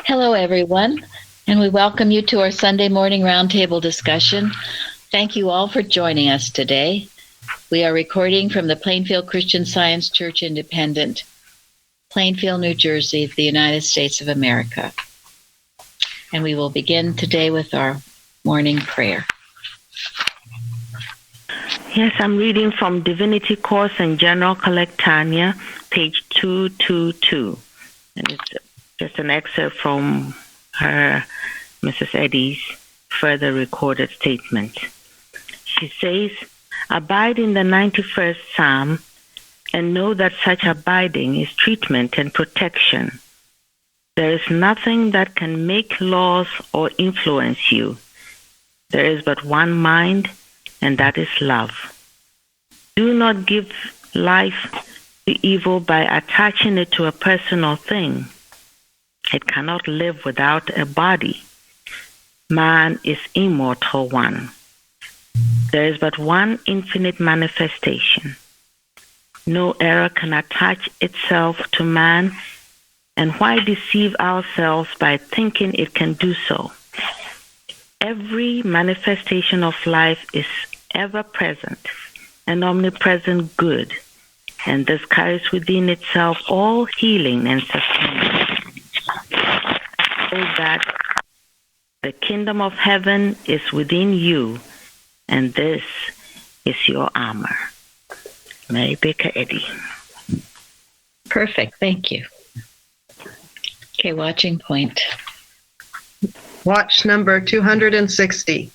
Hello, everyone, and we welcome you to our Sunday morning roundtable discussion. Thank you all for joining us today. We are recording from the Plainfield Christian Science Church Independent, Plainfield, New Jersey, the United States of America. And we will begin today with our morning prayer. Yes, I'm reading from Divinity Course and General Collectania, page 222. And it's just an excerpt from her, Mrs. Eddy's, further recorded statement. She says, "Abide in the 91st Psalm and know that such abiding is treatment and protection. There is nothing that can make laws or influence you. There is but one mind, and that is love. Do not give life to evil by attaching it to a person or thing. It cannot live without a body. Man is immortal one. There is but one infinite manifestation. No error can attach itself to man, and why deceive ourselves by thinking it can do so? Every manifestation of life is ever present and omnipresent good, and this carries within itself all healing and sustenance. So that the kingdom of heaven is within you, and this is your armor." Mary Baker Eddy. Perfect. Thank you. Okay, watching point. Watch number 260.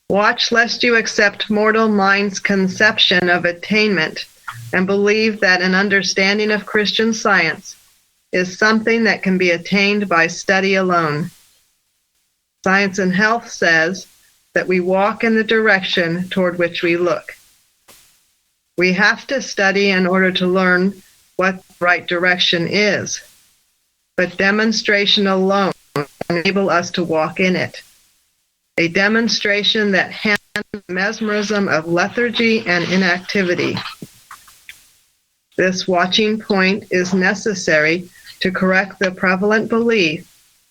Watch lest you accept mortal mind's conception of attainment and believe that an understanding of Christian Science is something that can be attained by study alone. Science and Health says that we walk in the direction toward which we look. We have to study in order to learn what the right direction is, but demonstration alone can enable us to walk in it. A demonstration that handles the mesmerism of lethargy and inactivity. This watching point is necessary to correct the prevalent belief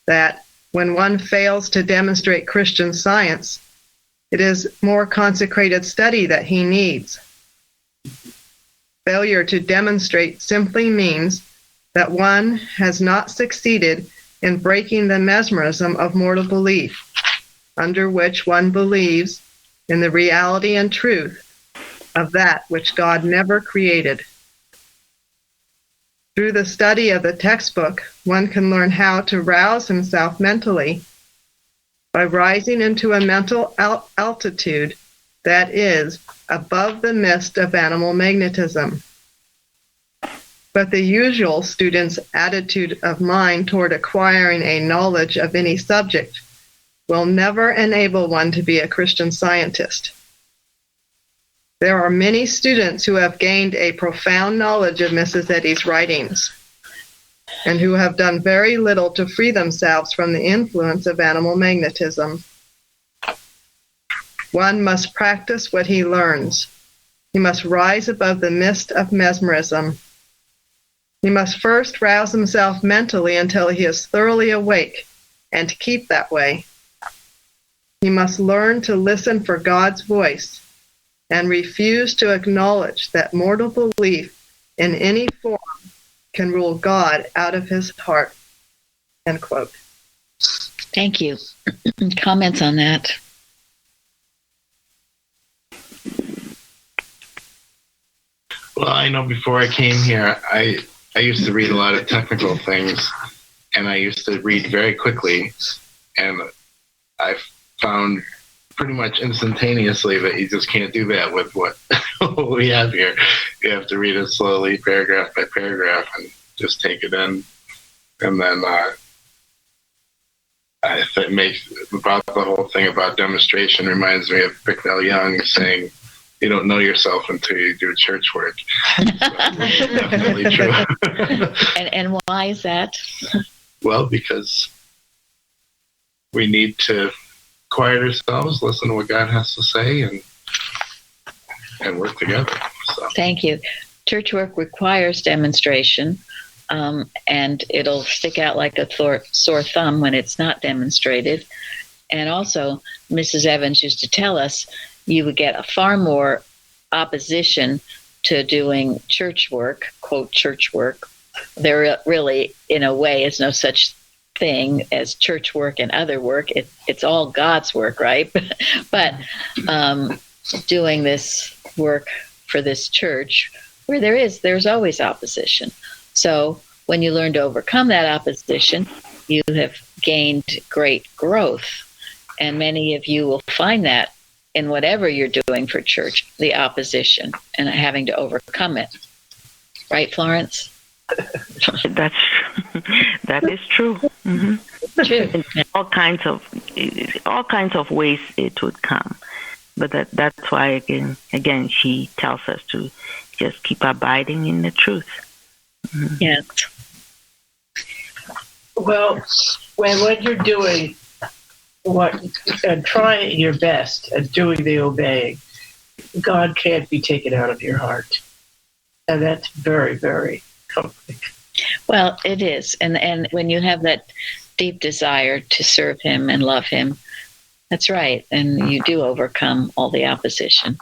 that when one fails to demonstrate Christian Science, it is more consecrated study that he needs. Failure to demonstrate simply means that one has not succeeded in breaking the mesmerism of mortal belief, under which one believes in the reality and truth of that which God never created. Through the study of the textbook, one can learn how to rouse himself mentally by rising into a mental altitude that is above the mist of animal magnetism. But the usual student's attitude of mind toward acquiring a knowledge of any subject will never enable one to be a Christian Scientist. There are many students who have gained a profound knowledge of Mrs. Eddy's writings and who have done very little to free themselves from the influence of animal magnetism. One must practice what he learns. He must rise above the mist of mesmerism. He must first rouse himself mentally until he is thoroughly awake, and keep that way. He must learn to listen for God's voice and refuse to acknowledge that mortal belief in any form can rule God out of his heart. End quote. Thank you. Comments on that? Well, I know before I came here, I used to read a lot of technical things, and I used to read very quickly, and I found pretty much instantaneously that you just can't do that with what we have here. You have to read it slowly, paragraph by paragraph, and just take it in. And then I think about the whole thing about demonstration reminds me of Bicknell Young saying, "You don't know yourself until you do church work." So, definitely true. And why is that? Well, because we need to quiet ourselves, listen to what God has to say, and work together. So. Thank you. Church work requires demonstration, and it'll stick out like a sore thumb when it's not demonstrated. And also, Mrs. Evans used to tell us you would get a far more opposition to doing church work, quote, church work. There really, in a way, is no such thing as church work and other work. It's all God's work, right? But doing this work for this church, where there's always opposition. So when you learn to overcome that opposition, you have gained great growth. And many of you will find that in whatever you're doing for church, the opposition and having to overcome it. Right, Florence? That is true. Mm-hmm. True. In all kinds of ways it would come, but that's why again she tells us to just keep abiding in the truth. Mm-hmm. Yes. Well, when you're doing trying your best at doing the obeying, God can't be taken out of your heart, and that's very, very comforting. Well, it is, and when you have that deep desire to serve Him and love Him, that's right, and you do overcome all the opposition.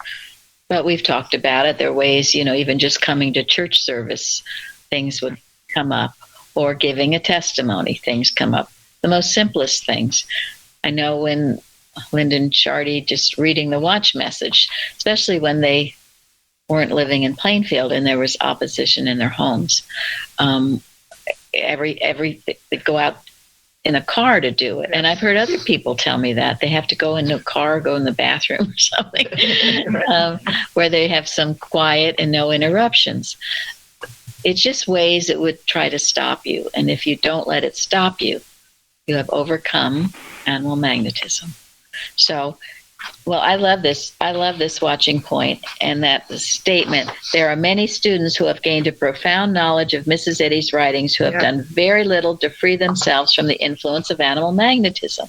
But we've talked about it. There are ways, even just coming to church service, things would come up, or giving a testimony, things come up. The most simplest things. I know when Lyndon Shardy just reading the watch message, especially when they weren't living in Plainfield and there was opposition in their homes. They go out in a car to do it. And I've heard other people tell me that they have to go in a car, go in the bathroom or something, where they have some quiet and no interruptions. It's just ways it would try to stop you. And if you don't let it stop you, you have overcome animal magnetism. So, well, I love this watching point and that statement. There are many students who have gained a profound knowledge of Mrs. Eddy's writings who have done very little to free themselves from the influence of animal magnetism.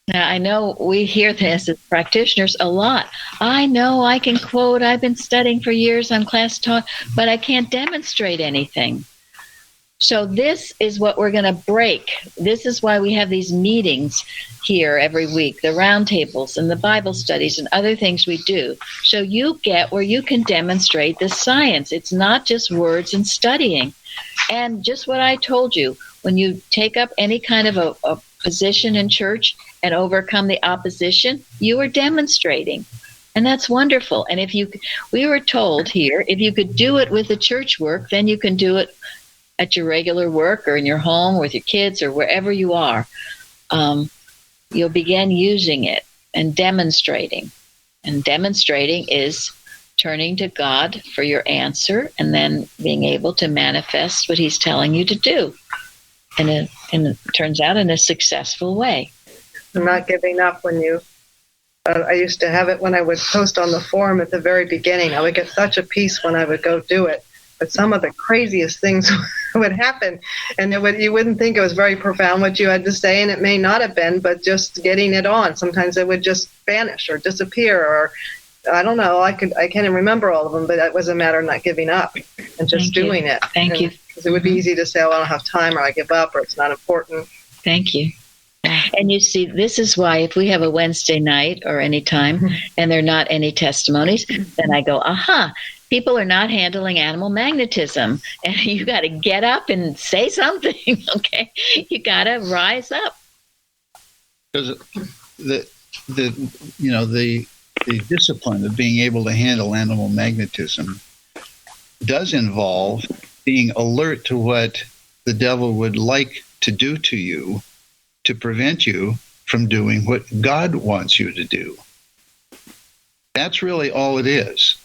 Now, I know we hear this as practitioners a lot. I know I can quote, I've been studying for years on class talk, but I can't demonstrate anything. So this is what we're going to break. This is why we have these meetings here every week, the roundtables and the Bible studies and other things we do. So you get where you can demonstrate the science. It's not just words and studying. And just what I told you, when you take up any kind of a position in church and overcome the opposition, you are demonstrating. And that's wonderful. And we were told here, if you could do it with the church work, then you can do it at your regular work or in your home with your kids or wherever you are. You'll begin using it and demonstrating. And demonstrating is turning to God for your answer and then being able to manifest what He's telling you to do. And it turns out in a successful way. And not giving up when you... I used to have it when I would post on the forum at the very beginning. I would get such a peace when I would go do it. But some of the craziest things would happen, and you wouldn't think it was very profound what you had to say, and it may not have been, but just getting it on. Sometimes it would just vanish or disappear, or I don't know. I can't even remember all of them, but it was a matter of not giving up and just doing it. Thank you. Because it would be easy to say, "Oh, I don't have time," or "I give up," or "It's not important." Thank you. And you see, this is why if we have a Wednesday night or any time and there are not any testimonies, then I go, aha. People are not handling animal magnetism, and you got to get up and say something. Okay, you got to rise up. Because the discipline of being able to handle animal magnetism does involve being alert to what the devil would like to do to you to prevent you from doing what God wants you to do. That's really all it is.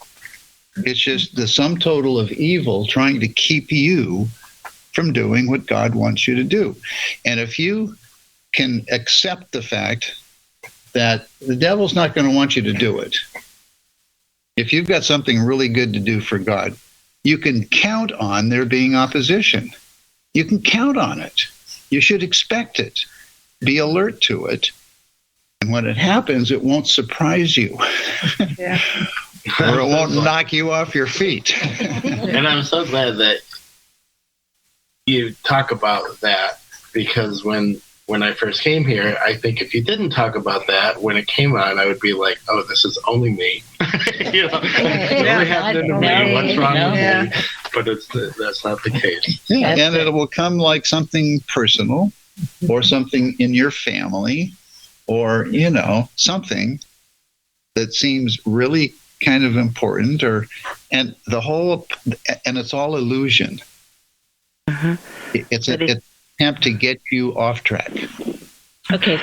It's just the sum total of evil trying to keep you from doing what God wants you to do. And if you can accept the fact that the devil's not going to want you to do it, if you've got something really good to do for God, you can count on there being opposition. You can count on it. You should expect it. Be alert to it. And when it happens, it won't surprise you. Yeah. Or it won't knock you off your feet. And I'm so glad that you talk about that, because when I first came here, I think if you didn't talk about that when it came on, I would be like, "Oh, this is only me." It only happened to me. What's wrong with me? But that's not the case. Yeah, and it will come like something personal, or something in your family, or something that seems really kind of important, and it's all illusion. It's an attempt to get you off track. Okay.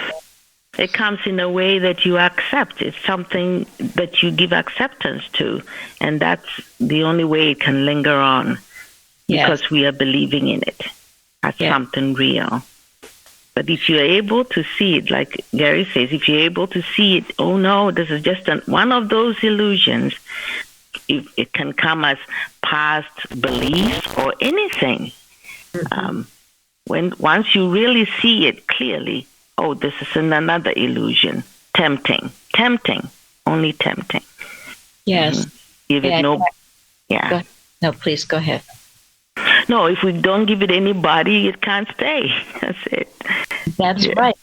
It comes in a way that you accept. It's something that you give acceptance to, and that's the only way it can linger on, because we are believing in it as something real. But if you're able to see it, like Gary says, if you're able to see it, oh no, this is just one of those illusions. It can come as past beliefs or anything. Once you really see it clearly, oh, this is another illusion. Tempting, only tempting. Yes. Give it no. Yeah. No, please go ahead. No, if we don't give it any body, it can't stay. That's it. That's right.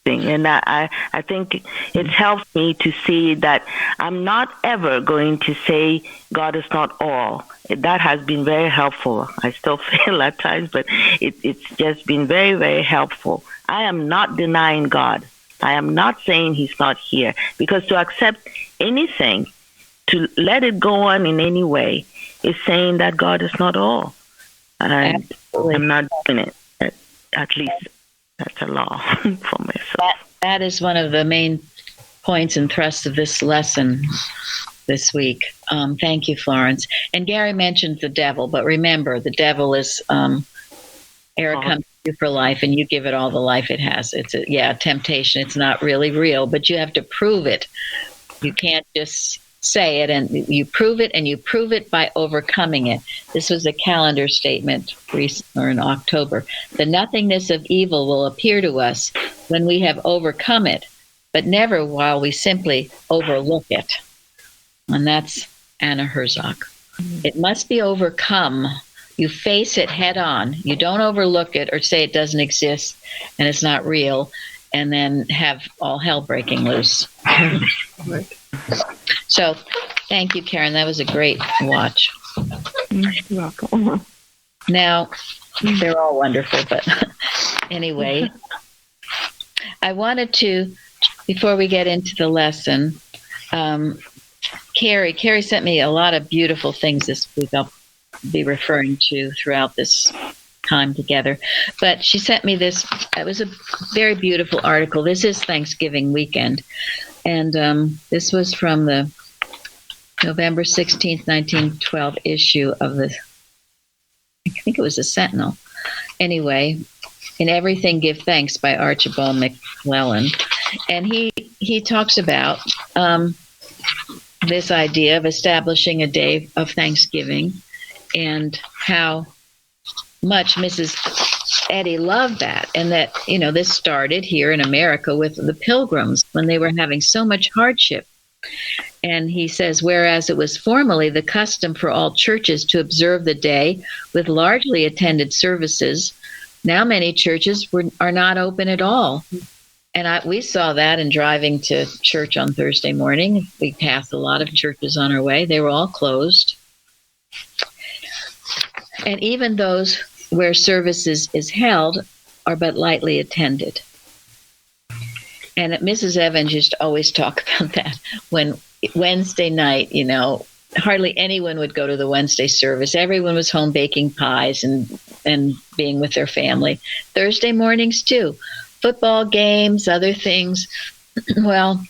And I think it helps me to see that I'm not ever going to say God is not all. That has been very helpful. I still fail at times, but it's just been very, very helpful. I am not denying God. I am not saying he's not here, because to accept anything, to let it go on in any way, is saying that God is not all. And I'm not doing it. At least that's a law for myself. That is one of the main points and thrusts of this lesson this week. Thank you, Florence. And Gary mentioned the devil, but remember, the devil is air comes to you for life, and you give it all the life it has. It's a temptation. It's not really real, but you have to prove it. You can't just say it, and you prove it, and you prove it by overcoming it. This was a calendar statement in October. The nothingness of evil will appear to us when we have overcome it, but never while we simply overlook it. And that's Anna Herzog. It must be overcome. You face it head on. You don't overlook it or say it doesn't exist and it's not real, and then have all hell breaking loose. Right. So, thank you, Karen. That was a great watch. You're welcome. Now, they're all wonderful, but anyway, I wanted to, before we get into the lesson, Carrie sent me a lot of beautiful things this week I'll be referring to throughout this time together. But she sent me this. It was a very beautiful article. This is Thanksgiving weekend. And this was from the November 16th, 1912 issue of I think it was the Sentinel. Anyway, In Everything Give Thanks by Archibald McClellan. And he talks about this idea of establishing a day of Thanksgiving and how much Mrs. Eddy loved that. And that, this started here in America with the Pilgrims when they were having so much hardship. And he says, whereas it was formerly the custom for all churches to observe the day with largely attended services, now many churches are not open at all. And we saw that in driving to church on Thursday morning. We passed a lot of churches on our way. They were all closed. And even those where services is held are but lightly attended. And Mrs. Evans used to always talk about that when Wednesday night, hardly anyone would go to the Wednesday service. Everyone was home baking pies and being with their family. Thursday mornings too. Football games, other things. Well,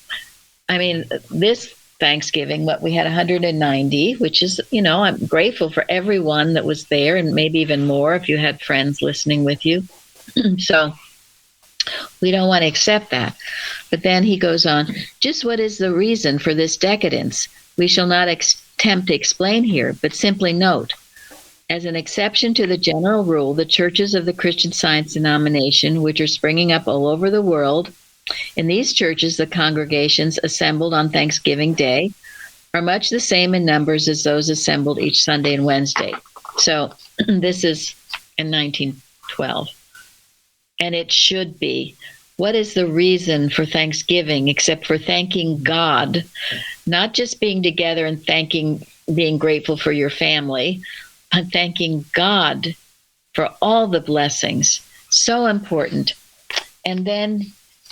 this Thanksgiving, we had 190, which is, I'm grateful for everyone that was there, and maybe even more if you had friends listening with you. So we don't want to accept that. But then he goes on, just what is the reason for this decadence? We shall not attempt to explain here, but simply note, as an exception to the general rule, the churches of the Christian Science denomination, which are springing up all over the world, in these churches, the congregations assembled on Thanksgiving Day are much the same in numbers as those assembled each Sunday and Wednesday. So this is in 1912. And it should be. What is the reason for Thanksgiving except for thanking God, not just being together and being grateful for your family, but thanking God for all the blessings. So important. And then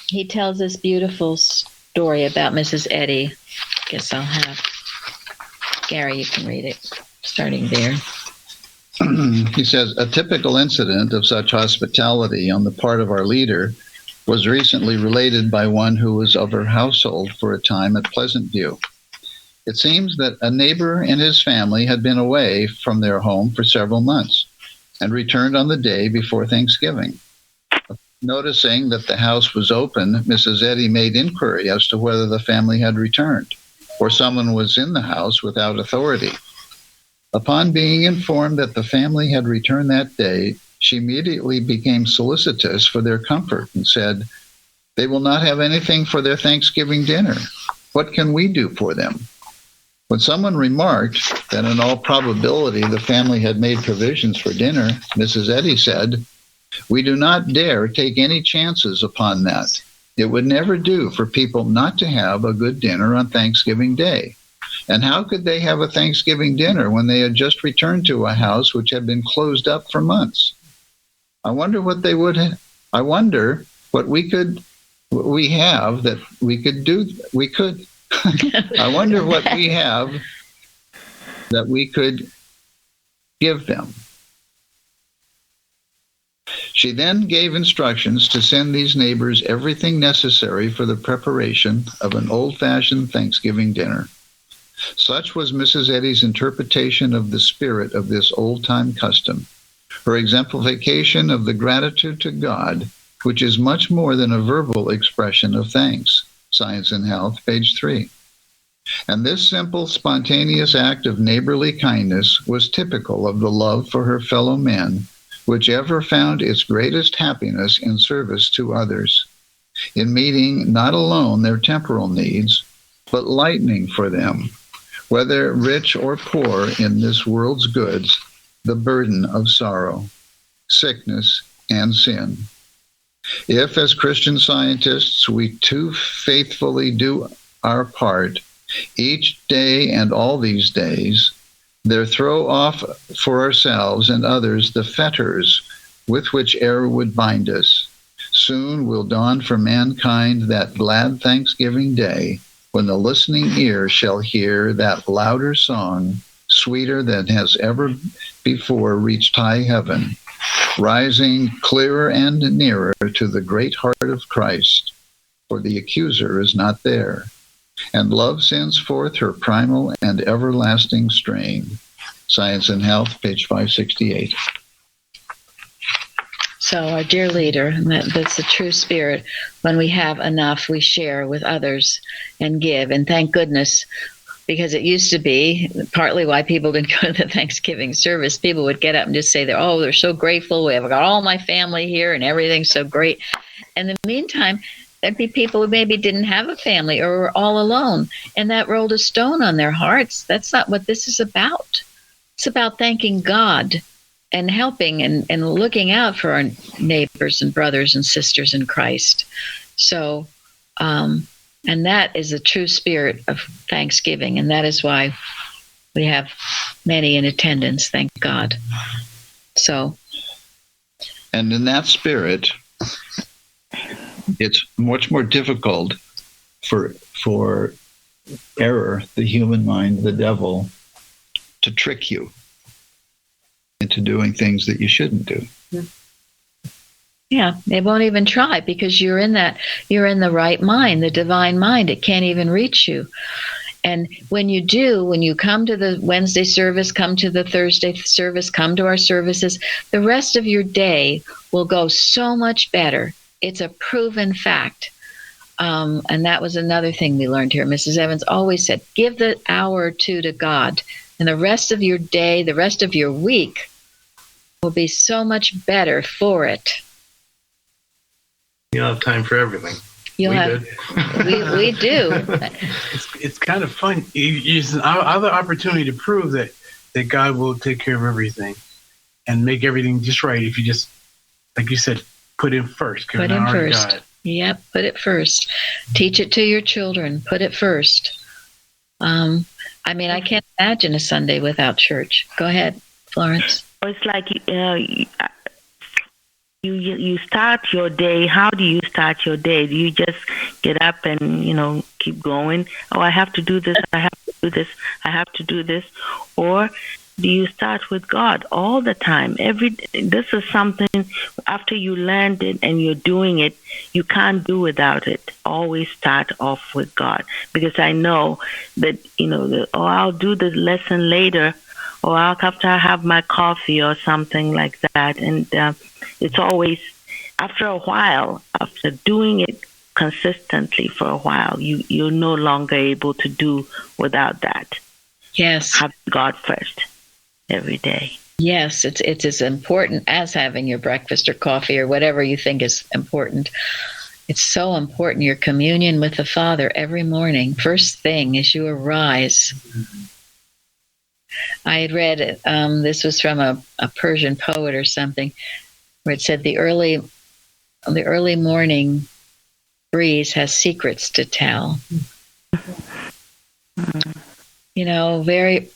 he tells this beautiful story about Mrs. Eddy. I guess I'll have Gary, you can read it, starting there. He says, a typical incident of such hospitality on the part of our leader was recently related by one who was of her household for a time at Pleasant View. It seems that a neighbor and his family had been away from their home for several months and returned on the day before Thanksgiving. Noticing that the house was open, Mrs. Eddy made inquiry as to whether the family had returned or someone was in the house without authority. Upon being informed that the family had returned that day, she immediately became solicitous for their comfort and said, "They will not have anything for their Thanksgiving dinner. What can we do for them?" When someone remarked that in all probability the family had made provisions for dinner, Mrs. Eddy said, "We do not dare take any chances upon that. It would never do for people not to have a good dinner on Thanksgiving Day. And how could they have a Thanksgiving dinner when they had just returned to a house which had been closed up for months? I wonder what we have that we could do. We could. I wonder what we have that we could give them." She then gave instructions to send these neighbors everything necessary for the preparation of an old-fashioned Thanksgiving dinner. Such was Mrs. Eddy's interpretation of the spirit of this old-time custom, her exemplification of the gratitude to God, which is much more than a verbal expression of thanks. Science and Health, page 3. And this simple, spontaneous act of neighborly kindness was typical of the love for her fellow men, which ever found its greatest happiness in service to others, in meeting not alone their temporal needs, but lightening for them, whether rich or poor in this world's goods, the burden of sorrow, sickness, and sin. If, as Christian Scientists, we too faithfully do our part, each day and all these days, there throw off for ourselves and others the fetters with which error would bind us. Soon will dawn for mankind that glad Thanksgiving Day, when the listening ear shall hear that louder song, sweeter than has ever before reached high heaven, rising clearer and nearer to the great heart of Christ, for the accuser is not there, and love sends forth her primal and everlasting strain. Science and Health, page 568. So our dear leader, and that's the true spirit. When we have enough, we share with others and give. And thank goodness, because it used to be partly why people didn't go to the Thanksgiving service. People would get up and just say, they're so grateful. We have got all my family here and everything's so great. In the meantime, there'd be people who maybe didn't have a family or were all alone, and that rolled a stone on their hearts. That's not what this is about. It's about thanking God and helping and looking out for our neighbors and brothers and sisters in Christ. So, and that is the true spirit of Thanksgiving, and that is why we have many in attendance, thank God. So, and in that spirit, it's much more difficult for error, the human mind, the devil, to trick you into doing things that you shouldn't do. Yeah, they won't even try because you're in the right mind, the divine mind. It can't even reach you. And when you come to the Wednesday service, come to the Thursday service, come to our services, the rest of your day will go so much better. It's a proven fact. And that was another thing we learned here. Mrs. Evans always said, give the hour or two to God, and the rest of your day, the rest of your week will be so much better for it. You'll have time for everything. We do. It's kind of fun. It's another opportunity to prove that God will take care of everything. and make everything just right if you just, like you said, put Him first. Put Him first. Yep, put it first. Teach it to your children. Put it first. I can't imagine a Sunday without church. Go ahead, Florence. It's like you start your day. How do you start your day? Do you just get up and keep going? Oh, I have to do this. I have to do this. I have to do this. Or do you start with God all the time? This is something, after you learned it and you're doing it, you can't do without it. Always start off with God, because I know that I'll do the lesson later, or after I have my coffee or something like that. And it's always after a while, after doing it consistently for a while, you're no longer able to do without that. Yes, have God first every day. Yes, it's as important as having your breakfast or coffee or whatever you think is important. It's so important, your communion with the Father every morning, first thing as you arise. I had read, this was from a Persian poet or something, where it said the early morning breeze has secrets to tell. Very,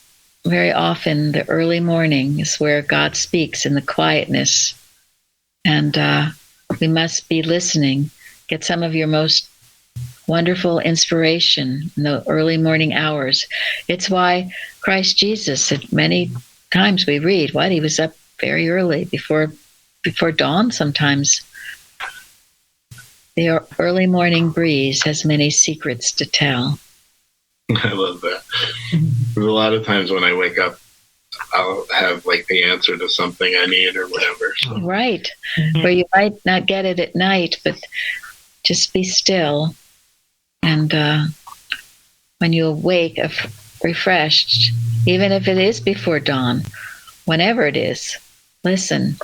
very often the early morning is where God speaks in the quietness, and we must be listening. Get some of your most wonderful inspiration in the early morning hours. It's why Christ Jesus, at many times we read, he was up very early, before dawn sometimes. The early morning breeze has many secrets to tell. I love that. There's a lot of times when I wake up, I'll have the answer to something I need or whatever. So. Right. Where you might not get it at night, but just be still. And when you awake refreshed, even if it is before dawn, whenever it is, listen.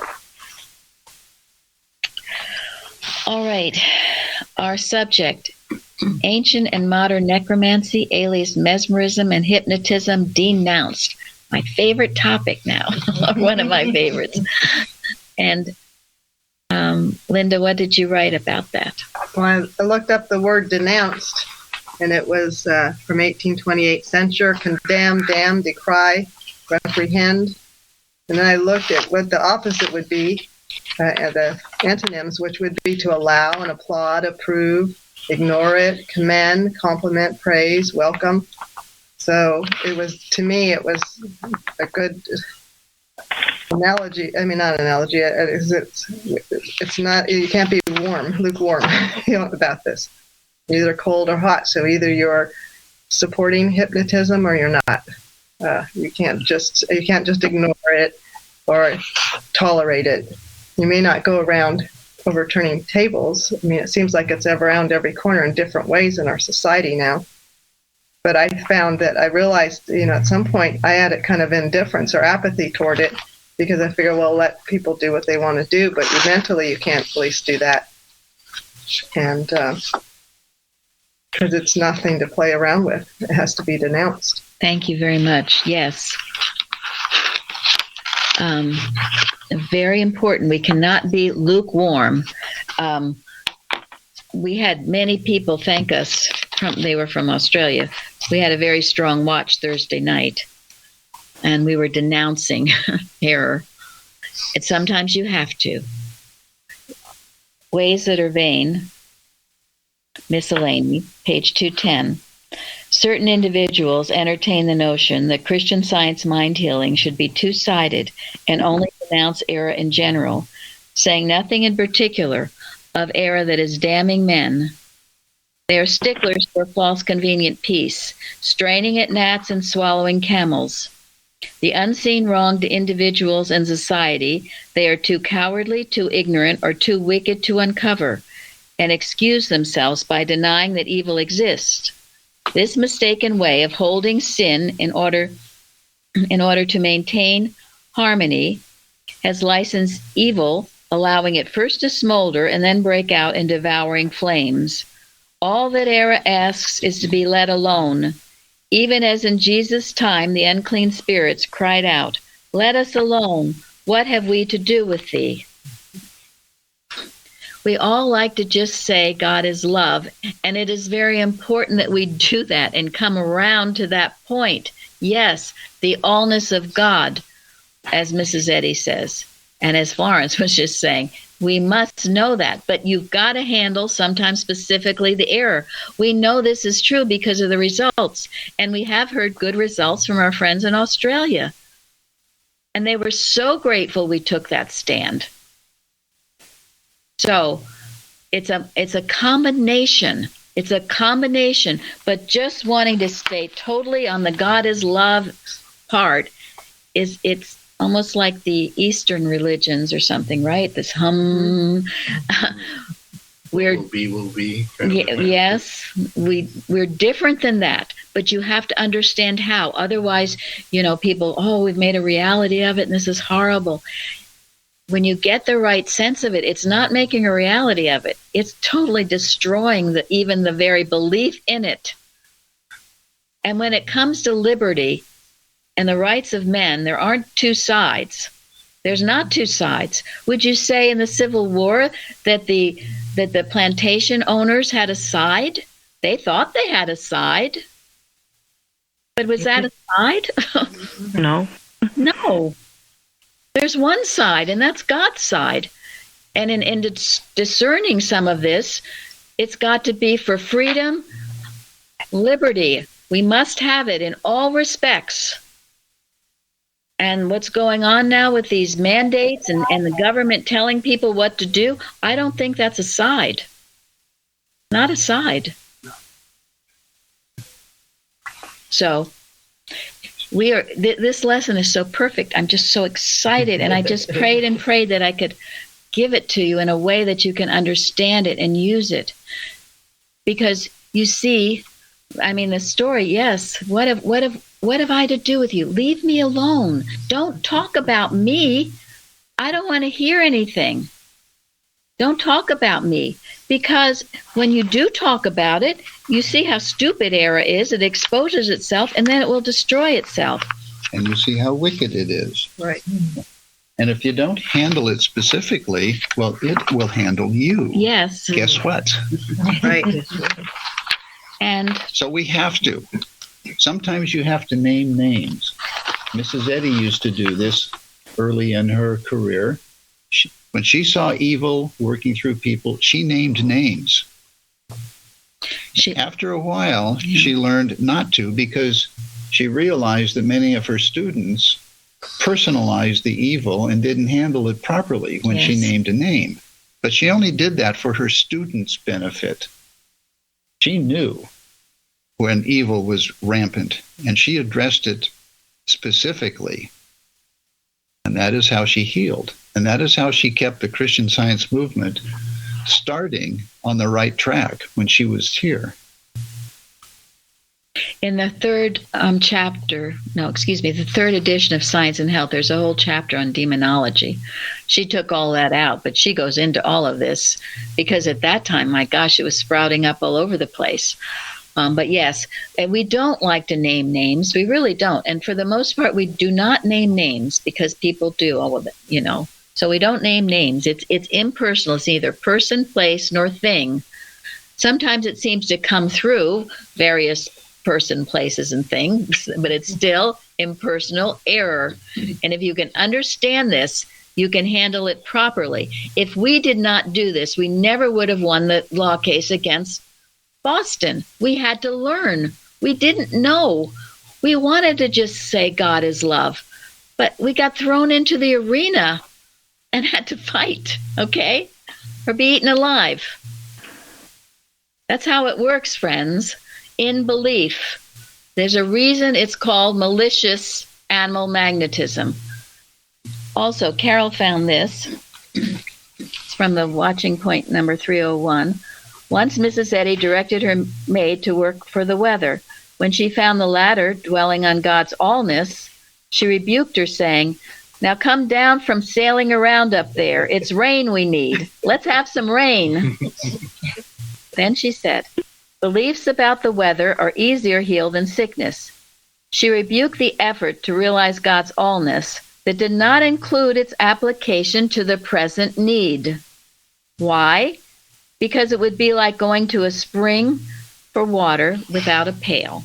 All right. Our subject: ancient and modern necromancy, alias mesmerism and hypnotism, denounced. My favorite topic now, one of my favorites. And Linda, what did you write about that? Well, I looked up the word denounced, and it was from 1828, censure, condemn, damn, decry, reprehend. And then I looked at what the opposite would be, the antonyms, which would be to allow and applaud, approve, ignore it, commend, compliment, praise, welcome. So to me, it was a good analogy. I mean, not analogy. It's not, you can't be lukewarm about this. Either cold or hot. So either you're supporting hypnotism or you're not. You can't just ignore it or tolerate it. You may not go around overturning tables. I mean, it seems like it's around every corner in different ways in our society now. But I found that I realized, at some point I had a kind of indifference or apathy toward it, because I figure, well, let people do what they want to do, but mentally you can't at least do that. And because it's nothing to play around with. It has to be denounced. Thank you very much. Yes. Very important. We cannot be lukewarm. We had many people thank us. They were from Australia. We had a very strong watch Thursday night, and we were denouncing error. And sometimes you have to. Ways that are vain. Miscellany, page 210. Certain individuals entertain the notion that Christian Science mind healing should be two-sided and only denounce error in general, saying nothing in particular of error that is damning men. They are sticklers for false convenient peace, straining at gnats and swallowing camels. The unseen wrong to individuals and society, they are too cowardly, too ignorant, or too wicked to uncover, and excuse themselves by denying that evil exists. This mistaken way of holding sin in order to maintain harmony has licensed evil, allowing it first to smolder and then break out in devouring flames. All that error asks is to be let alone, even as in Jesus' time the unclean spirits cried out, "Let us alone, what have we to do with thee? We all like to just say God is love, and it is very important that we do that and come around to that point. Yes, the allness of God, as Mrs. Eddy says, and as Florence was just saying, we must know that, but you've got to handle sometimes specifically the error. We know this is true because of the results, and we have heard good results from our friends in Australia. And they were so grateful we took that stand. So it's a combination. It's a combination, but just wanting to stay totally on the God is love part it's almost like the Eastern religions or something, right? This hum. Will be. Yes, we're different than that, but you have to understand how. Otherwise, people, we've made a reality of it and this is horrible. When you get the right sense of it, it's not making a reality of it. It's totally destroying even the very belief in it. And when it comes to liberty and the rights of men, there aren't two sides. There's not two sides. Would you say in the Civil War that the plantation owners had a side? They thought they had a side. But was that a side? No. No. There's one side, and that's God's side. And in discerning some of this, it's got to be for freedom, liberty. We must have it in all respects. And what's going on now with these mandates and the government telling people what to do, I don't think that's a side. Not a side. So this lesson is so perfect. I'm just so excited. And I just prayed and prayed that I could give it to you in a way that you can understand it and use it. Because you see, the story, yes, what have I to do with you? Leave me alone. Don't talk about me. I don't want to hear anything. Don't talk about me. Because when you do talk about it, you see how stupid error is. It exposes itself, and then it will destroy itself. And you see how wicked it is. Right. And if you don't handle it specifically, well, it will handle you. Yes. Guess what? Right. And so we have to. Sometimes you have to name names. Mrs. Eddy used to do this early in her career. When she saw evil working through people, she named names. After a while, she learned not to, because she realized that many of her students personalized the evil and didn't handle it properly when she named a name. But she only did that for her students' benefit. She knew when evil was rampant, and she addressed it specifically. And that is how she healed. And that is how she kept the Christian Science movement starting on the right track when she was here. In the third the third edition of Science and Health, there's a whole chapter on demonology. She took all that out, but she goes into all of this because at that time, my gosh, it was sprouting up all over the place. But yes, and we don't like to name names. We really don't. And for the most part, we do not name names because people do all of it, So we don't name names. It's impersonal. It's neither person, place, nor thing. Sometimes it seems to come through various person, places, and things, but it's still impersonal error. And if you can understand this, you can handle it properly. If we did not do this, we never would have won the law case against Boston. We had to learn. We didn't know. We wanted to just say God is love, but we got thrown into the arena and had to fight, okay? Or be eaten alive. That's how it works, friends. In belief. There's a reason it's called malicious animal magnetism. Also, Carol found this. It's from the watching point number 301. Once Mrs. Eddy directed her maid to work for the weather. When she found the latter dwelling on God's allness, she rebuked her, saying, "Now come down from sailing around up there. It's rain we need. Let's have some rain." Then she said, "Beliefs about the weather are easier healed than sickness." She rebuked the effort to realize God's allness, that did not include its application to the present need. Why? Because it would be like going to a spring for water without a pail.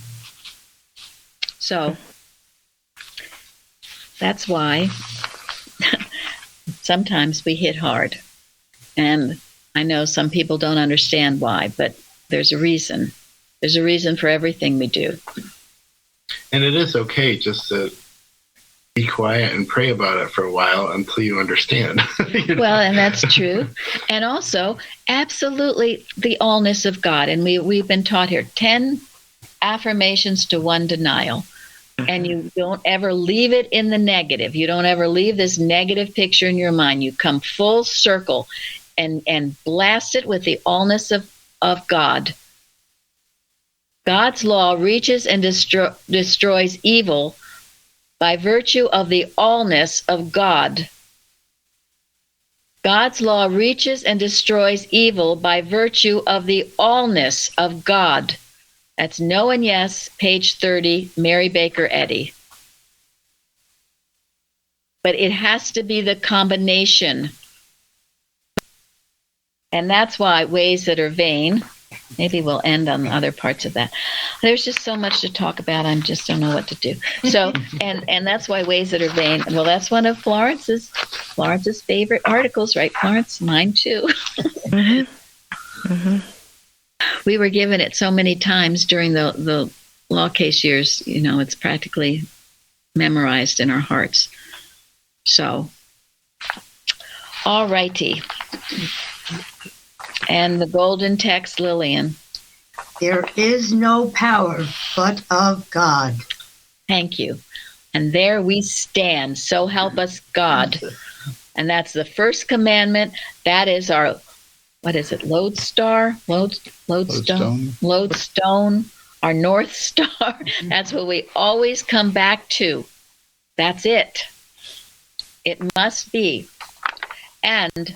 So that's why sometimes we hit hard. And I know some people don't understand why, but there's a reason. There's a reason for everything we do. And it is okay just to be quiet and pray about it for a while until you understand. Well, and that's true. And also, absolutely the allness of God. And we've been taught here 10 affirmations to 1 denial. And you don't ever leave it in the negative. You don't ever leave this negative picture in your mind. You come full circle and blast it with the allness of God. God's law reaches and destroys evil by virtue of the allness of God. God's law reaches and destroys evil by virtue of the allness of God. That's No and Yes, page 30, Mary Baker Eddy. But it has to be the combination. And that's why ways that are vain, maybe we'll end on other parts of that. There's just so much to talk about. I just don't know what to do. So, and that's why ways that are vain. Well, that's one of Florence's favorite articles, right, Florence? Mine too. Mm-hmm. Mm-hmm. We were given it so many times during the law case years, it's practically memorized in our hearts. So, all righty. And the golden text, Lillian. There is no power but of God. Thank you. And there we stand. So help us God. And that's the first commandment. That is our, what is it? Lodestone, our North Star. That's what we always come back to. That's it. It must be. And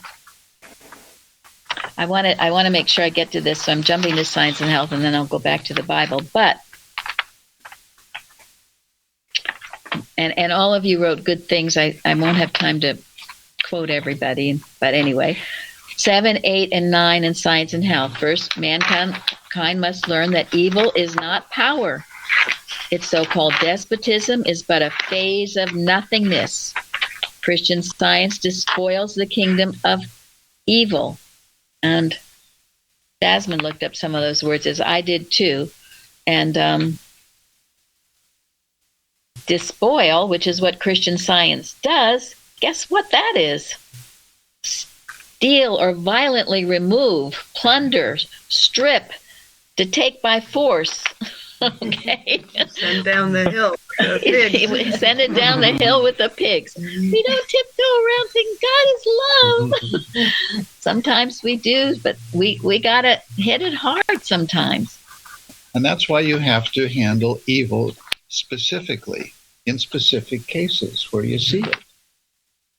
I want to make sure I get to this, so I'm jumping to science and health, and then I'll go back to the Bible. But and all of you wrote good things. I won't have time to quote everybody, but anyway, 7, 8, and 9 in science and health. First, mankind must learn that evil is not power. Its so-called despotism is but a phase of nothingness. Christian science despoils the kingdom of evil. And Jasmine looked up some of those words, as I did too. And despoil, which is what Christian science does, guess what that is? Steal or violently remove, plunder, strip, to take by force. Okay. Send down the hill. Send it down the hill with the pigs. We don't tiptoe around saying God is love. Sometimes we do, but we got to hit it hard sometimes. And that's why you have to handle evil specifically, in specific cases where you see it,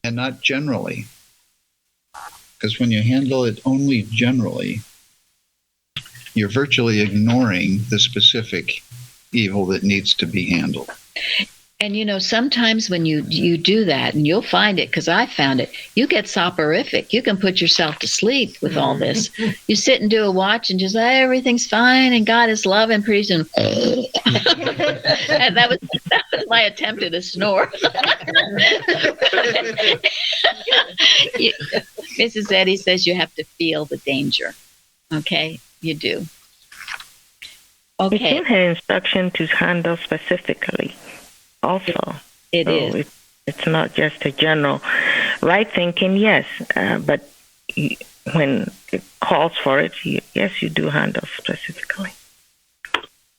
and not generally. Because when you handle it only generally, you're virtually ignoring the specific evil that needs to be handled. And sometimes when you do that, and you'll find it, because I found it, you get soporific. You can put yourself to sleep with all this. You sit and do a watch and just, everything's fine, and God is love, and pretty soon, and that was my attempt at a snore. Mrs. Eddy says you have to feel the danger. Okay? You do. Okay. It's in her instruction to handle specifically also. It is. It's not just a general. Right thinking, yes, but when it calls for it, yes, you do handle specifically.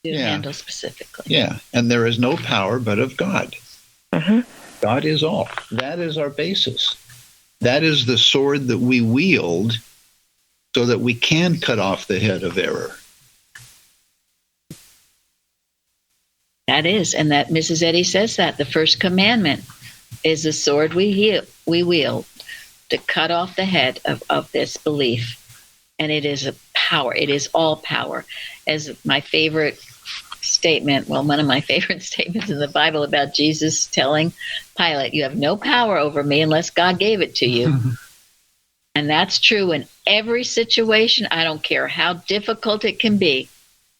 Handle specifically. Yeah, and there is no power but of God. Mm-hmm. God is all. That is our basis. That is the sword that we wield so that we can cut off the head of error. That is, and that Mrs. Eddy says that the first commandment is the sword we wield to cut off the head of this belief. And it is a power. It is all power. As my favorite statement, well, one of my favorite statements in the Bible about Jesus telling Pilate, you have no power over me unless God gave it to you. And that's true in every situation. I don't care how difficult it can be.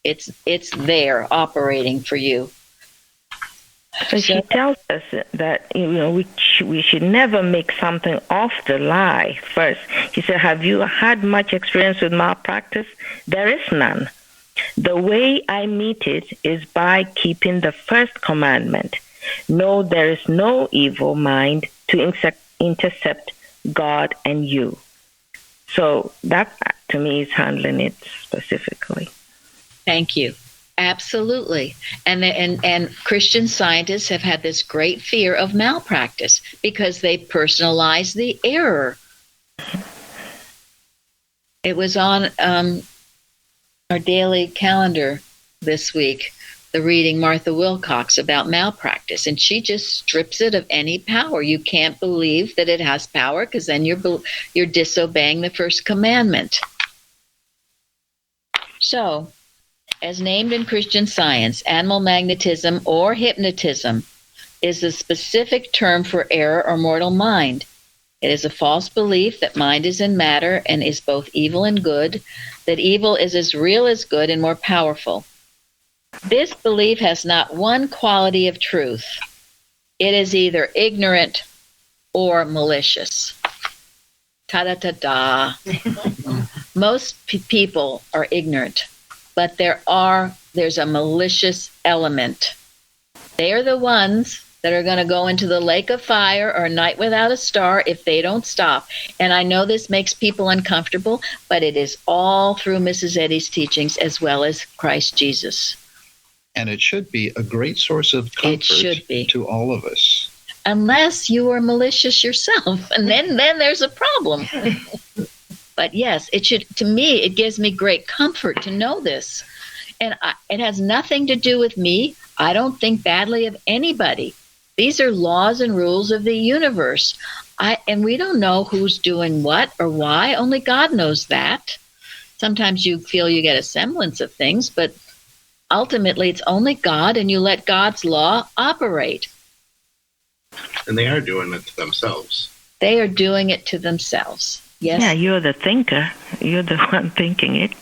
It's there operating for you. So she tells us that we should never make something of the lie first. He said, have you had much experience with malpractice? There is none. The way I meet it is by keeping the first commandment. No, there is no evil mind to intercept God and you. So that, to me, is handling it specifically. Thank you. Absolutely. And Christian scientists have had this great fear of malpractice because they personalize the error. It was on our daily calendar this week, the reading Martha Wilcox about malpractice, and she just strips it of any power. You can't believe that it has power because then you're disobeying the first commandment. So, as named in Christian Science, animal magnetism or hypnotism is a specific term for error or mortal mind. It is a false belief that mind is in matter and is both evil and good, that evil is as real as good and more powerful. This belief has not one quality of truth. It is either ignorant or malicious. Ta-da-ta-da. Most people are ignorant. But there's a malicious element. They are the ones that are going to go into the lake of fire or night without a star if they don't stop. And I know this makes people uncomfortable, but it is all through Mrs. Eddy's teachings as well as Christ Jesus. And it should be a great source of comfort to all of us. Unless you are malicious yourself, and then there's a problem. But yes, it should. To me, it gives me great comfort to know this. And it has nothing to do with me. I don't think badly of anybody. These are laws and rules of the universe. And we don't know who's doing what or why. Only God knows that. Sometimes you feel you get a semblance of things, but ultimately it's only God, and you let God's law operate. And they are doing it to themselves. They are doing it to themselves. Yes. Yeah, you're the thinker. You're the one thinking it.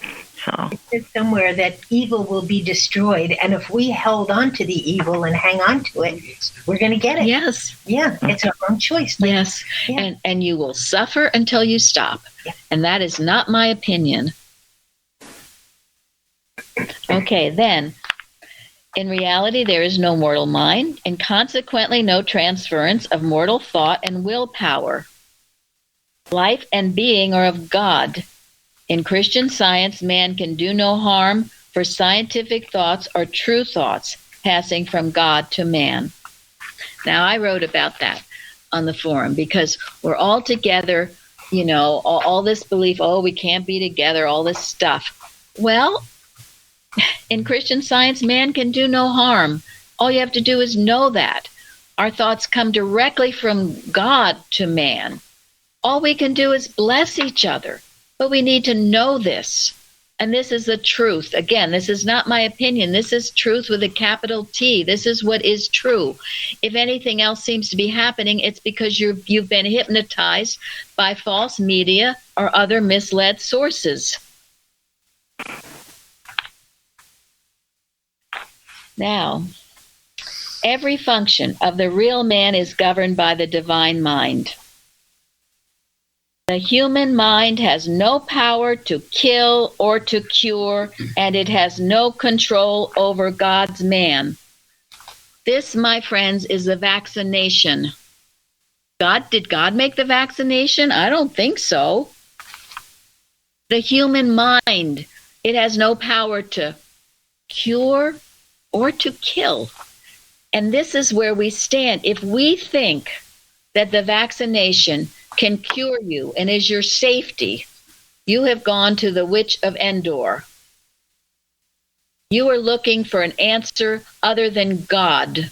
So it says somewhere that evil will be destroyed, and if we held on to the evil and hang on to it, we're going to get it. Yes. Yeah, it's our own choice. Yes. Yeah. And you will suffer until you stop. Yeah. And that is not my opinion. Okay, then, in reality, there is no mortal mind, and consequently no transference of mortal thought and willpower. Life and being are of God. In Christian Science, man can do no harm, for scientific thoughts are true thoughts, passing from God to man. Now, I wrote about that on the forum because we're all together, all this belief, we can't be together, all this stuff. Well, in Christian Science, man can do no harm. All you have to do is know that. Our thoughts come directly from God to man. All we can do is bless each other. But we need to know this. And this is the truth. Again, this is not my opinion. This is truth with a capital T. This is what is true. If anything else seems to be happening, it's because you've been hypnotized by false media or other misled sources. Now, every function of the real man is governed by the divine mind. The human mind has no power to kill or to cure, and it has no control over God's man. This, my friends, is the vaccination. Did God make the vaccination? I don't think so. The human mind, it has no power to cure or to kill. And this is where we stand. If we think that the vaccination can cure you and is your safety, you have gone to the witch of Endor. You are looking for an answer other than God.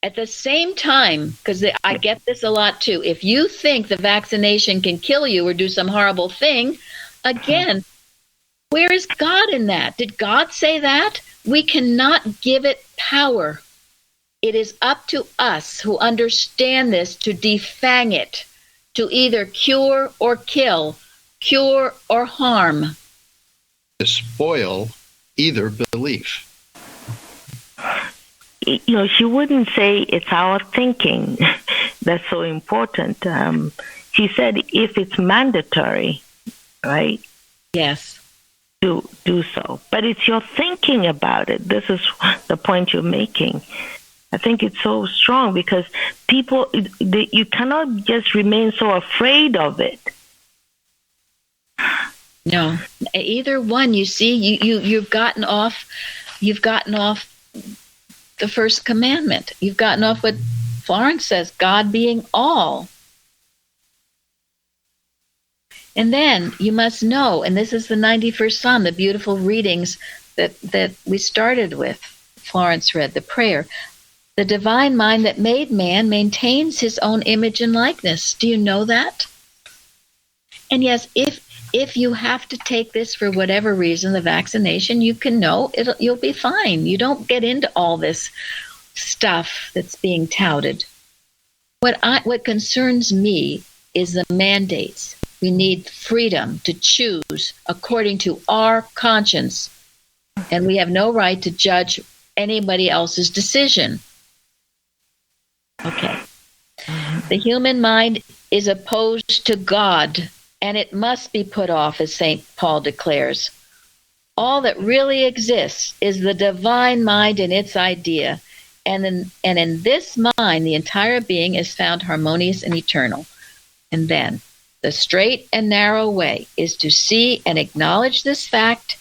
At the same time, because I get this a lot too, if you think the vaccination can kill you or do some horrible thing, again, where is God in that? Did God say that? We cannot give it power. It is up to us who understand this to defang it, to either cure or kill, cure or harm. To spoil either belief. She wouldn't say it's our thinking that's so important. She said if it's mandatory, right? Yes. To do so. But it's your thinking about it. This is the point you're making. I think it's so strong because people, you cannot just remain so afraid of it. No, either one. You see, you've gotten off the first commandment. You've gotten off what Florence says, God being all. And then you must know, and this is the 91st Psalm, the beautiful readings that we started with. Florence read the prayer. The divine mind that made man maintains his own image and likeness. Do you know that? And yes, if you have to take this for whatever reason, the vaccination, you can know you'll be fine. You don't get into all this stuff that's being touted. What concerns me is the mandates. We need freedom to choose according to our conscience, and we have no right to judge anybody else's decision. Okay. The human mind is opposed to God, and it must be put off, as St. Paul declares. All that really exists is the divine mind and its idea, and in this mind, the entire being is found harmonious and eternal. And then, the straight and narrow way is to see and acknowledge this fact,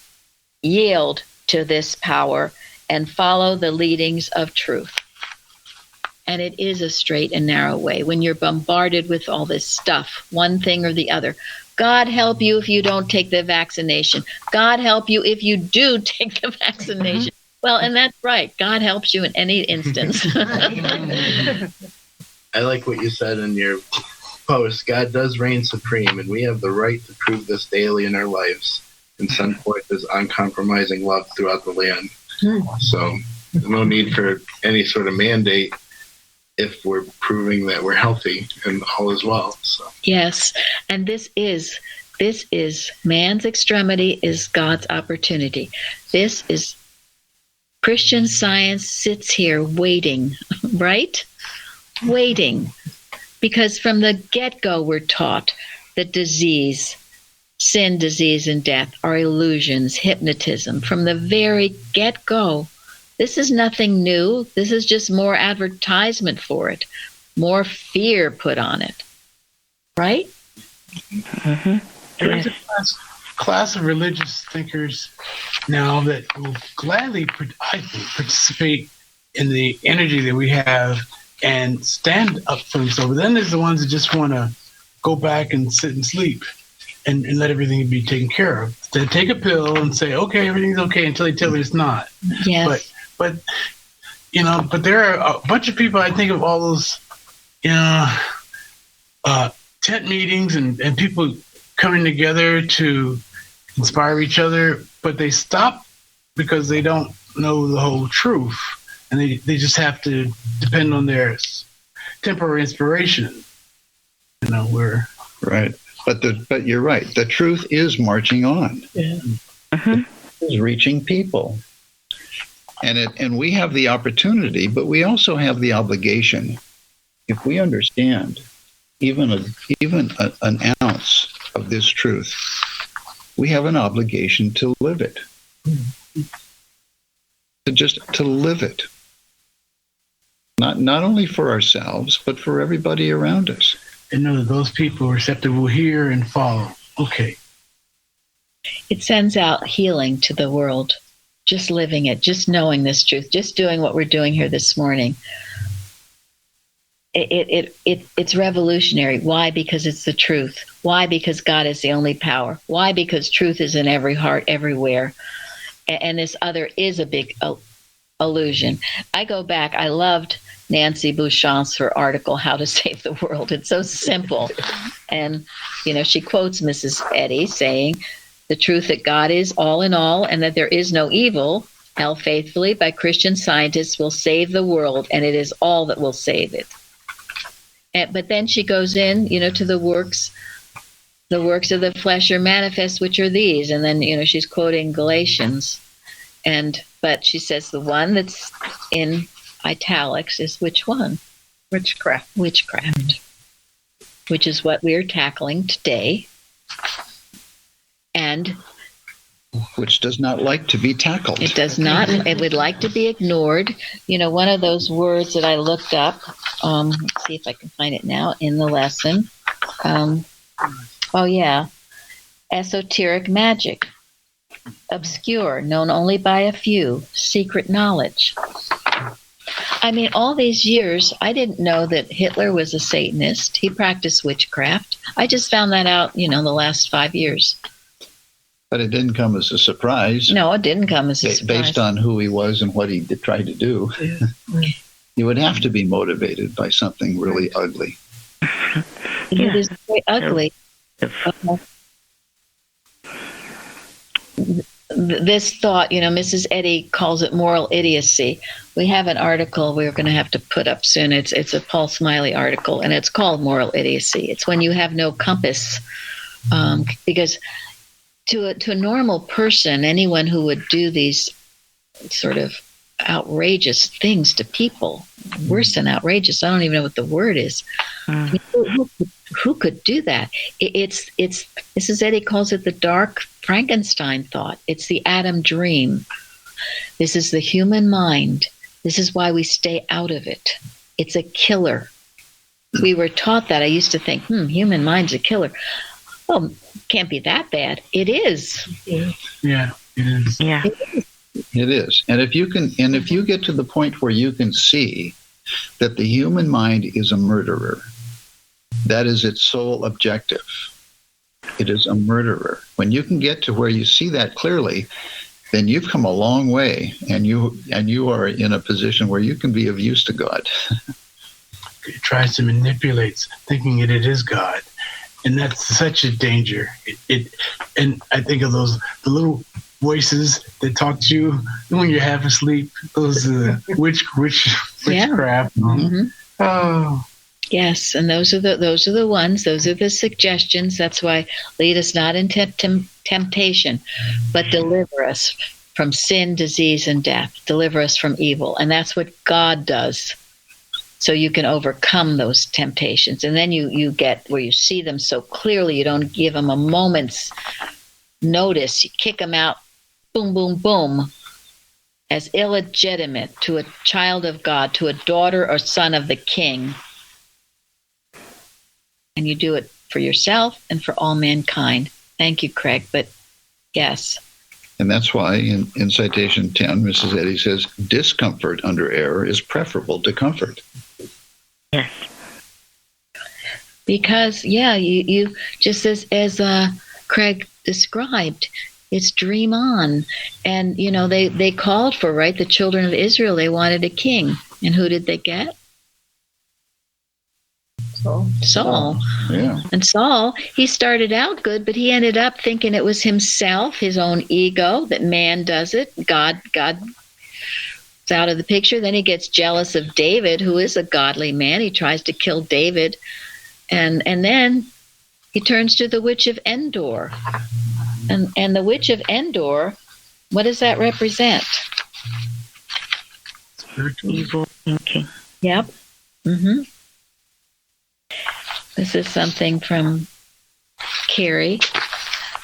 yield to this power, and follow the leadings of truth. And it is a straight and narrow way when you're bombarded with all this stuff, one thing or the other. God help you if you don't take the vaccination. God help you if you do take the vaccination. Well, and that's right. God helps you in any instance. I like what you said in your post. God does reign supreme, and we have the right to prove this daily in our lives and send forth his uncompromising love throughout the land. So there's no need for any sort of mandate if we're proving that we're healthy and all is well. So. Yes, and this is man's extremity is God's opportunity. This is Christian Science sits here waiting, right? Waiting. Because from the get-go we're taught that disease, sin, disease, and death are illusions, hypnotism. From the very get-go, this is nothing new. This is just more advertisement for it, more fear put on it, right? Mm-hmm. There's a class of religious thinkers now that will gladly, I think, participate in the energy that we have and stand up for themselves. Then there's the ones that just want to go back and sit and sleep and let everything be taken care of. They take a pill and say, okay, everything's okay until they tell me it's not. Yes. But there are a bunch of people, I think of all those, tent meetings and people coming together to inspire each other, but they stop because they don't know the whole truth. And they just have to depend on their temporary inspiration. We're right. But you're right. The truth is marching on. Yeah. It is reaching people. And we have the opportunity, but we also have the obligation. If we understand even an ounce of this truth, we have an obligation to live it. To live it. Not only for ourselves, but for everybody around us. And know that those people are receptive will hear and follow. Okay. It sends out healing to the world. Just living it, just knowing this truth, just doing what we're doing here this morning. It's revolutionary. Why? Because it's the truth. Why? Because God is the only power. Why? Because truth is in every heart, everywhere. And this other is a big illusion. I go back. I loved Nancy Bouchant's her article, How to Save the World. It's so simple. And, she quotes Mrs. Eddy saying, the truth that God is all in all and that there is no evil held faithfully by Christian scientists, will save the world, and it is all that will save it. But then she goes in, to the works of the flesh are manifest, which are these. And then, she's quoting Galatians. But she says the one that's in italics is which one? Witchcraft. Witchcraft, which is what we're tackling today. And which does not like to be tackled. It does not. It would like to be ignored. One of those words that I looked up, let's see if I can find it now in the lesson. Esoteric magic. Obscure, known only by a few. Secret knowledge. I mean, all these years, I didn't know that Hitler was a Satanist. He practiced witchcraft. I just found that out, the last 5 years. But it didn't come as a surprise. No, it didn't come as a surprise. Based on who he was and what he tried to do. You would have to be motivated by something really ugly. It is very ugly. This thought, Mrs. Eddy calls it moral idiocy. We have an article we're going to have to put up soon. It's a Paul Smiley article, and it's called Moral Idiocy. It's when you have no compass, because to a normal person, anyone who would do these sort of outrageous things to people, worse than outrageous, I don't even know what the word is. Who could do that? It's Mrs. Eddy calls it the dark Frankenstein thought. It's the Adam dream. This is the human mind. This is why we stay out of it. It's a killer. We were taught that. I used to think, human mind's a killer. Well, can't be that bad. It is. Yeah, it is. Yeah. It is. And if you get to the point where you can see that the human mind is a murderer, that is its sole objective. It is a murderer. When you can get to where you see that clearly, then you've come a long way, and you are in a position where you can be of use to God. It tries to manipulate, thinking it is God. And that's such a danger. And I think of the little voices that talk to you when you're half asleep. Those witchcraft. Mm-hmm. Oh, yes, and those are the ones. Those are the suggestions. That's why lead us not into temptation, but deliver us from sin, disease, and death. Deliver us from evil, and that's what God does. So you can overcome those temptations. And then you get where you see them so clearly, you don't give them a moment's notice. You kick them out, boom, boom, boom, as illegitimate to a child of God, to a daughter or son of the King. And you do it for yourself and for all mankind. Thank you, Craig. But yes. And that's why in citation 10, Mrs. Eddy says, discomfort under error is preferable to comfort. Yes. Because, you just as Craig described, it's dream on. And, they called for, right, the children of Israel, they wanted a king. And who did they get? Saul. Yeah. And Saul, he started out good, but he ended up thinking it was himself, his own ego, that man does it. God's out of the picture. Then he gets jealous of David, who is a godly man. He tries to kill David. And then he turns to the witch of Endor. And the witch of Endor, what does that represent? Evil thinking. Yep. Mm-hmm. This is something from Carrie.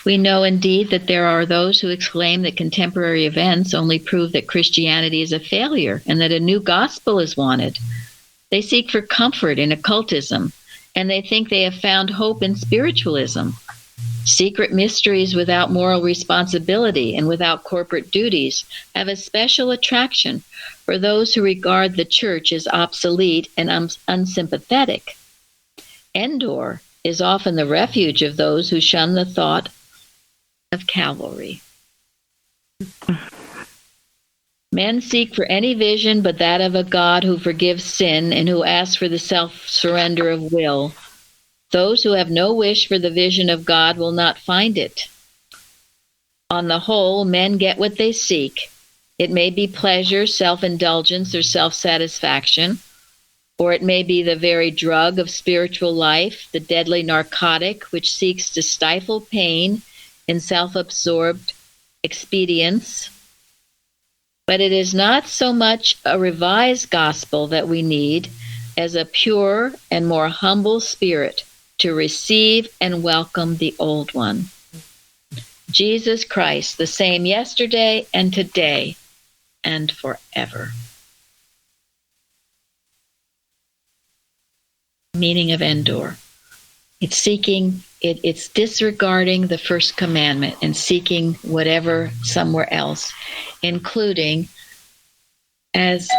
We know indeed that there are those who exclaim that contemporary events only prove that Christianity is a failure and that a new gospel is wanted. They seek for comfort in occultism, and they think they have found hope in spiritualism. Secret mysteries without moral responsibility and without corporate duties have a special attraction for those who regard the church as obsolete and unsympathetic. Endor is often the refuge of those who shun the thought of Calvary. Men seek for any vision but that of a God who forgives sin and who asks for the self-surrender of will. Those who have no wish for the vision of God will not find it. On the whole, men get what they seek, It may be pleasure, self-indulgence, or self-satisfaction, or it may be the very drug of spiritual life, the deadly narcotic which seeks to stifle pain in self-absorbed expedience. But it is not so much a revised gospel that we need as a pure and more humble spirit to receive and welcome the old one. Jesus Christ, the same yesterday and today and forever. Meaning of endure. It's seeking, it's disregarding the first commandment and seeking whatever somewhere else, including, as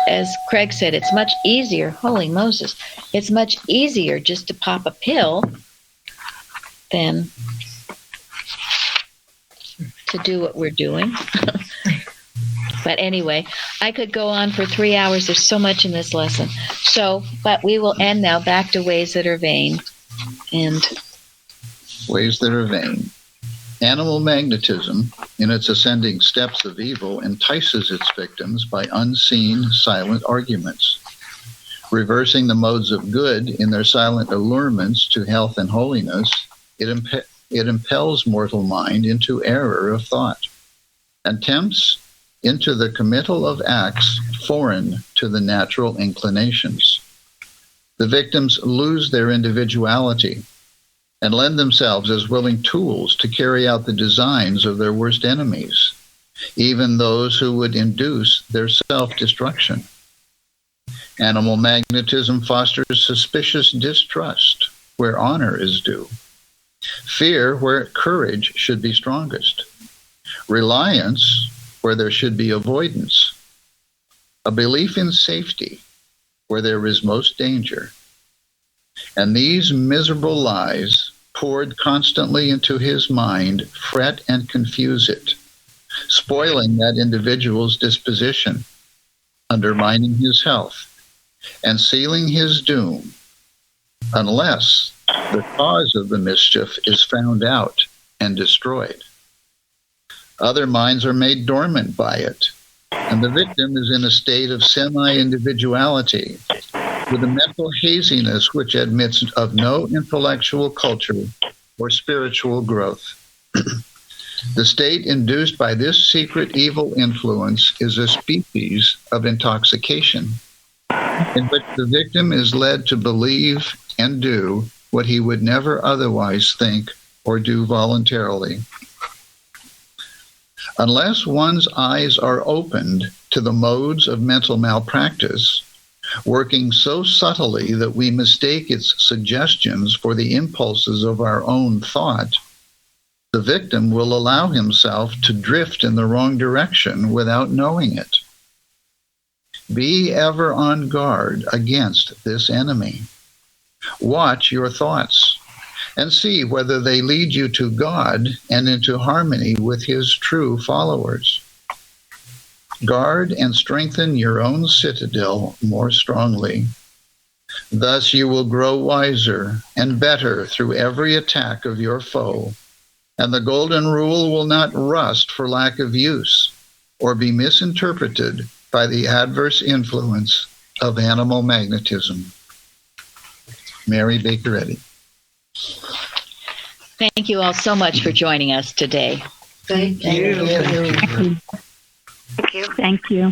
Craig said, it's much easier, holy Moses, it's much easier just to pop a pill than to do what we're doing. But anyway, I could go on for 3 hours. There's so much in this lesson. But we will end now back to ways that are vain. And ways that are vain. Animal magnetism, in its ascending steps of evil, entices its victims by unseen, silent arguments. Reversing the modes of good in their silent allurements to health and holiness, it impels mortal mind into error of thought and tempts into the committal of acts foreign to the natural inclinations. The victims lose their individuality and lend themselves as willing tools to carry out the designs of their worst enemies, even those who would induce their self-destruction. Animal magnetism fosters suspicious distrust where honor is due, fear where courage should be strongest, reliance where there should be avoidance, a belief in safety where there is most danger. And these miserable lies, poured constantly into his mind, fret and confuse it, spoiling that individual's disposition, undermining his health, and sealing his doom, unless the cause of the mischief is found out and destroyed. Other minds are made dormant by it, and the victim is in a state of semi-individuality, with a mental haziness which admits of no intellectual culture or spiritual growth. The state induced by this secret evil influence is a species of intoxication, in which the victim is led to believe and do what he would never otherwise think or do voluntarily. Unless one's eyes are opened to the modes of mental malpractice, working so subtly that we mistake its suggestions for the impulses of our own thought, the victim will allow himself to drift in the wrong direction without knowing it. Be ever on guard against this enemy. Watch your thoughts and see whether they lead you to God and into harmony with his true followers. Guard and strengthen your own citadel more strongly. Thus you will grow wiser and better through every attack of your foe, and the golden rule will not rust for lack of use or be misinterpreted by the adverse influence of animal magnetism. Mary Baker Eddy. thank you all so much for joining us today. Thank you. Thank you. Thank you. Thank you.